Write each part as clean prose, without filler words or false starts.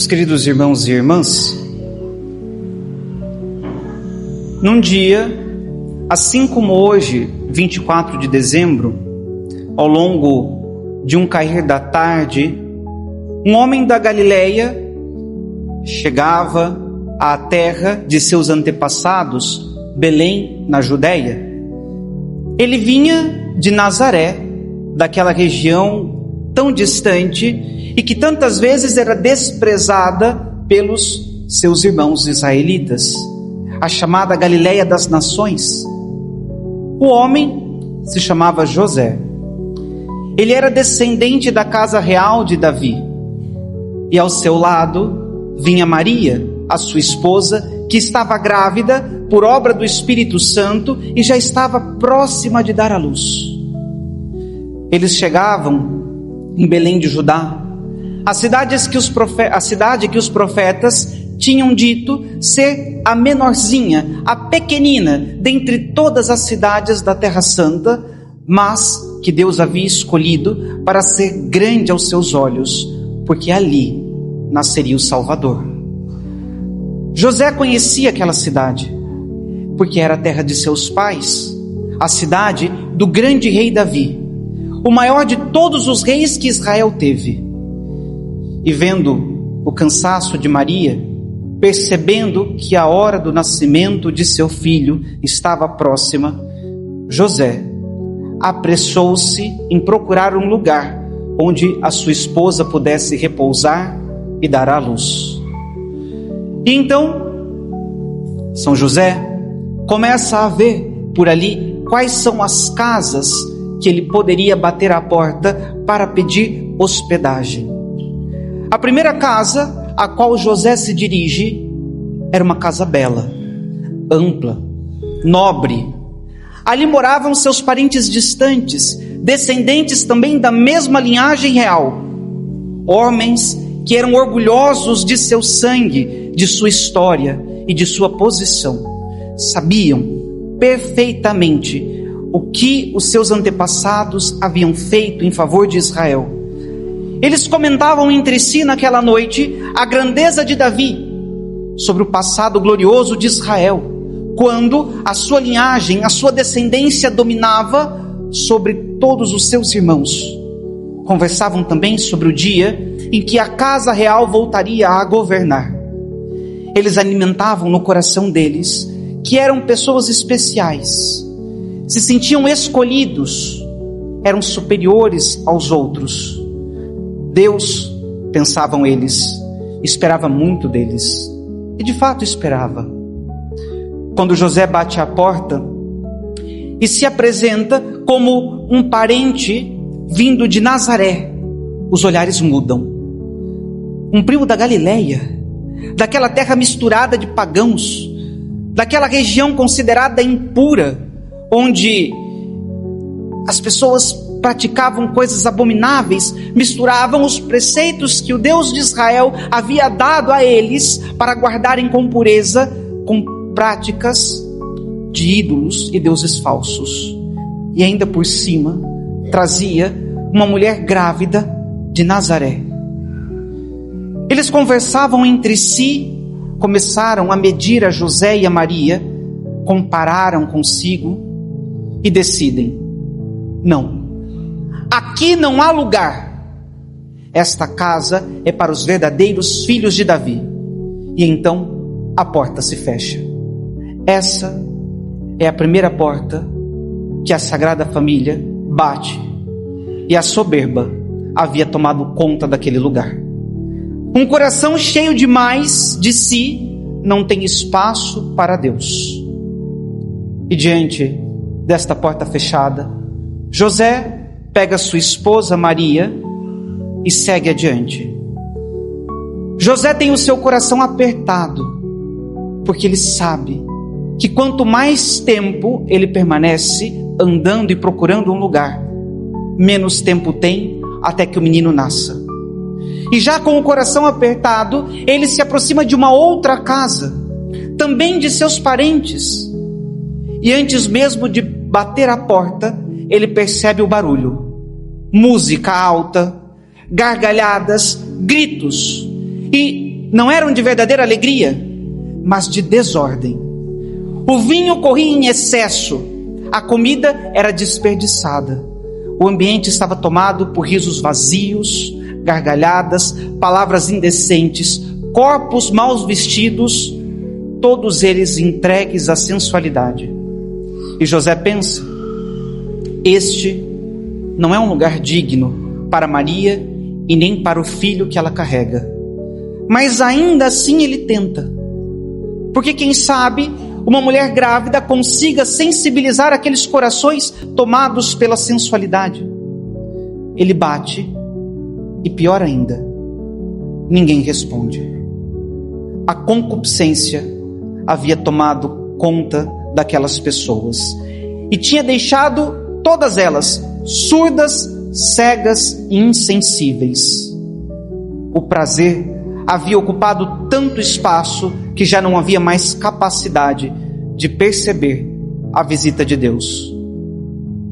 Meus queridos irmãos e irmãs, num dia, assim como hoje, 24 de dezembro, ao longo de um cair da tarde, um homem da Galileia chegava à terra de seus antepassados, Belém, na Judéia. Ele vinha de Nazaré, daquela região tão distante e que tantas vezes era desprezada pelos seus irmãos israelitas, a chamada Galileia das Nações. O homem se chamava José. Ele era descendente da casa real de Davi. E ao seu lado vinha Maria, a sua esposa, que estava grávida por obra do Espírito Santo e já estava próxima de dar à luz. Eles chegavam em Belém de Judá, a cidade que os profetas tinham dito ser a menorzinha, a pequenina, dentre todas as cidades da Terra Santa, mas que Deus havia escolhido para ser grande aos seus olhos, porque ali nasceria o Salvador. José conhecia aquela cidade, porque era a terra de seus pais, a cidade do grande rei Davi, o maior de todos os reis que Israel teve. E vendo o cansaço de Maria, percebendo que a hora do nascimento de seu filho estava próxima, José apressou-se em procurar um lugar onde a sua esposa pudesse repousar e dar à luz. E então, São José começa a ver por ali quais são as casas que ele poderia bater à porta para pedir hospedagem. A primeira casa a qual José se dirige era uma casa bela, ampla, nobre. Ali moravam seus parentes distantes, descendentes também da mesma linhagem real, homens que eram orgulhosos de seu sangue, de sua história e de sua posição. Sabiam perfeitamente o que os seus antepassados haviam feito em favor de Israel. Eles comentavam entre si naquela noite a grandeza de Davi, sobre o passado glorioso de Israel, quando a sua linhagem, a sua descendência dominava sobre todos os seus irmãos. Conversavam também sobre o dia em que a casa real voltaria a governar. Eles alimentavam no coração deles que eram pessoas especiais, se sentiam escolhidos, eram superiores aos outros. Deus, pensavam eles, esperava muito deles, e de fato esperava. Quando José bate à porta e se apresenta como um parente vindo de Nazaré, os olhares mudam. Um primo da Galileia, daquela terra misturada de pagãos, daquela região considerada impura, onde as pessoas praticavam coisas abomináveis, misturavam os preceitos que o Deus de Israel havia dado a eles para guardarem com pureza, com práticas de ídolos e deuses falsos. E ainda por cima, trazia uma mulher grávida de Nazaré. Eles conversavam entre si, começaram a medir a José e a Maria, compararam consigo e decidem: não, aqui não há lugar. Esta casa é para os verdadeiros filhos de Davi. E então a porta se fecha. Essa é a primeira porta que a Sagrada Família bate, e a soberba havia tomado conta daquele lugar. Um coração cheio demais de si não tem espaço para Deus. E diante desta porta fechada, José pega sua esposa Maria e segue adiante. José tem o seu coração apertado, porque ele sabe que quanto mais tempo ele permanece andando e procurando um lugar, menos tempo tem até que o menino nasça. E já com o coração apertado, ele se aproxima de uma outra casa, também de seus parentes. E antes mesmo de bater a porta, ele percebe o barulho. Música alta, gargalhadas, gritos. E não eram de verdadeira alegria, mas de desordem. O vinho corria em excesso, a comida era desperdiçada, o ambiente estava tomado por risos vazios, gargalhadas, palavras indecentes, corpos mal vestidos, todos eles entregues à sensualidade. E José pensa: este não é um lugar digno para Maria e nem para o filho que ela carrega. Mas ainda assim ele tenta, porque quem sabe uma mulher grávida consiga sensibilizar aqueles corações tomados pela sensualidade. Ele bate e, pior ainda, ninguém responde. A concupiscência havia tomado conta daquelas pessoas e tinha deixado todas elas surdas, cegas e insensíveis. O prazer havia ocupado tanto espaço que já não havia mais capacidade de perceber a visita de Deus.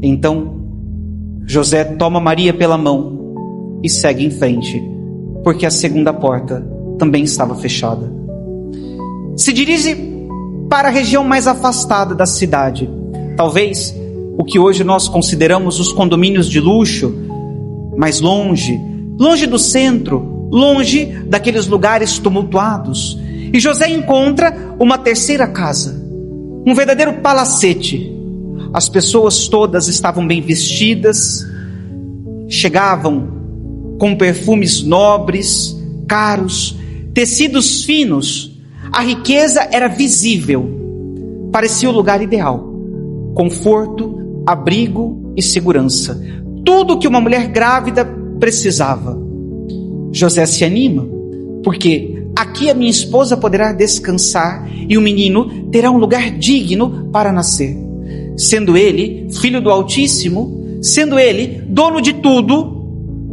Então, José toma Maria pela mão e segue em frente, porque a segunda porta também estava fechada. Se dirige para a região mais afastada da cidade, talvez o que hoje nós consideramos os condomínios de luxo, mais longe do centro, longe daqueles lugares tumultuados. E José encontra uma terceira casa, um verdadeiro palacete. As pessoas todas estavam bem vestidas, chegavam com perfumes nobres, caros, tecidos finos. A riqueza era visível, parecia o lugar ideal: conforto, abrigo e segurança, tudo que uma mulher grávida precisava. José se anima, porque aqui a minha esposa poderá descansar e o menino terá um lugar digno para nascer. Sendo ele filho do Altíssimo, sendo ele dono de tudo,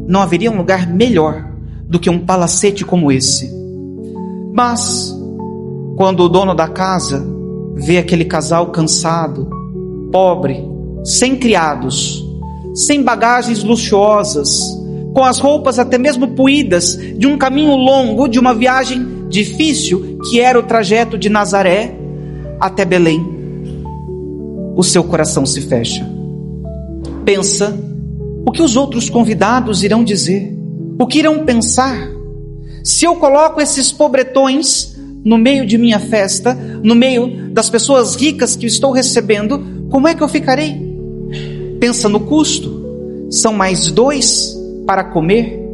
não haveria um lugar melhor do que um palacete como esse. Mas quando o dono da casa vê aquele casal cansado, pobre, sem criados, sem bagagens luxuosas, com as roupas até mesmo poídas de um caminho longo, de uma viagem difícil, que era o trajeto de Nazaré até Belém, o seu coração se fecha. Pensa: o que os outros convidados irão dizer? O que irão pensar? Se eu coloco esses pobretões no meio de minha festa, no meio das pessoas ricas que estou recebendo, como é que eu ficarei? Pensa no custo. São mais 2 para comer.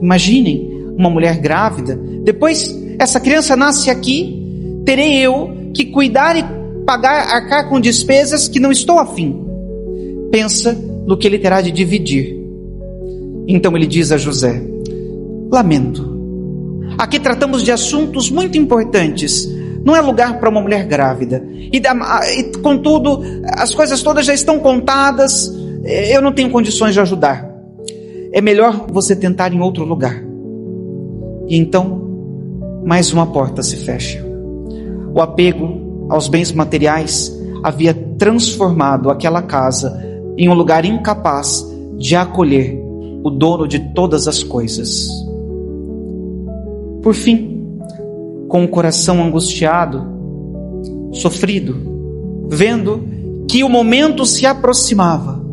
Imaginem uma mulher grávida. Depois essa criança nasce aqui, terei eu que cuidar e arcar com despesas que não estou afim. Pensa no que ele terá de dividir. Então ele diz a José: lamento, aqui tratamos de assuntos muito importantes, não é lugar para uma mulher grávida, e contudo as coisas todas já estão contadas, eu não tenho condições de ajudar. É melhor você tentar em outro lugar. E então mais uma porta se fecha. O apego aos bens materiais havia transformado aquela casa em um lugar incapaz de acolher o dono de todas as coisas. Por fim, com o coração angustiado, sofrido, vendo que o momento se aproximava,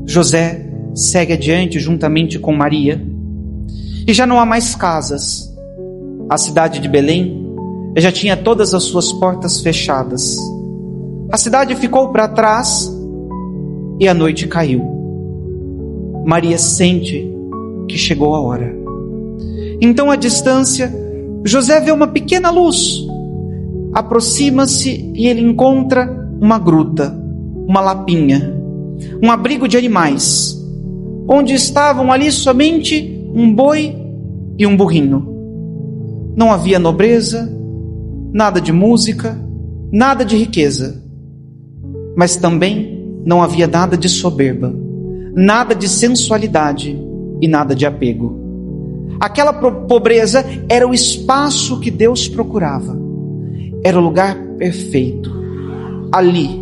José segue adiante juntamente com Maria, e já não há mais casas. A cidade de Belém já tinha todas as suas portas fechadas. A cidade ficou para trás e a noite caiu. Maria sente que chegou a hora. Então, à distância, José vê uma pequena luz. Aproxima-se e ele encontra uma gruta, uma lapinha, um abrigo de animais, onde estavam ali somente um boi e um burrinho. Não havia nobreza, nada de música, nada de riqueza, mas também não havia nada de soberba, nada de sensualidade e nada de apego. Aquela pobreza era o espaço que Deus procurava, era o lugar perfeito. Ali,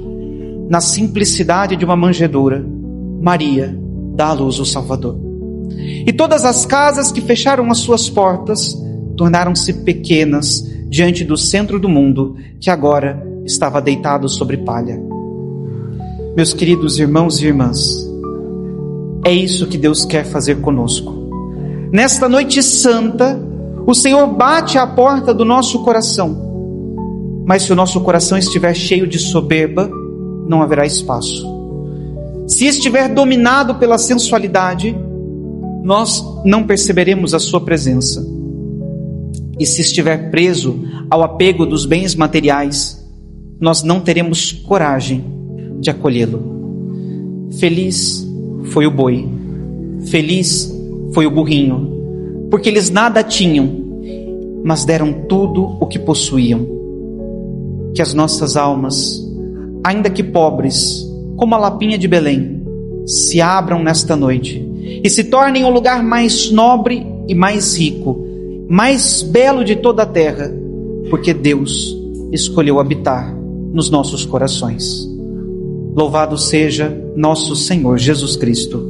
na simplicidade de uma manjedoura, Maria dá à luz o Salvador. E todas as casas que fecharam as suas portas, tornaram-se pequenas diante do centro do mundo, que agora estava deitado sobre palha. Meus queridos irmãos e irmãs, é isso que Deus quer fazer conosco. Nesta noite santa, o Senhor bate à porta do nosso coração. Mas se o nosso coração estiver cheio de soberba, não haverá espaço. Se estiver dominado pela sensualidade, nós não perceberemos a sua presença. E se estiver preso ao apego dos bens materiais, nós não teremos coragem de acolhê-lo. Feliz foi o boi, feliz foi o burrinho, porque eles nada tinham, mas deram tudo o que possuíam. Que as nossas almas, ainda que pobres, como a lapinha de Belém, se abram nesta noite e se tornem o lugar mais nobre e mais rico, mais belo de toda a terra, porque Deus escolheu habitar nos nossos corações. Louvado seja nosso Senhor Jesus Cristo.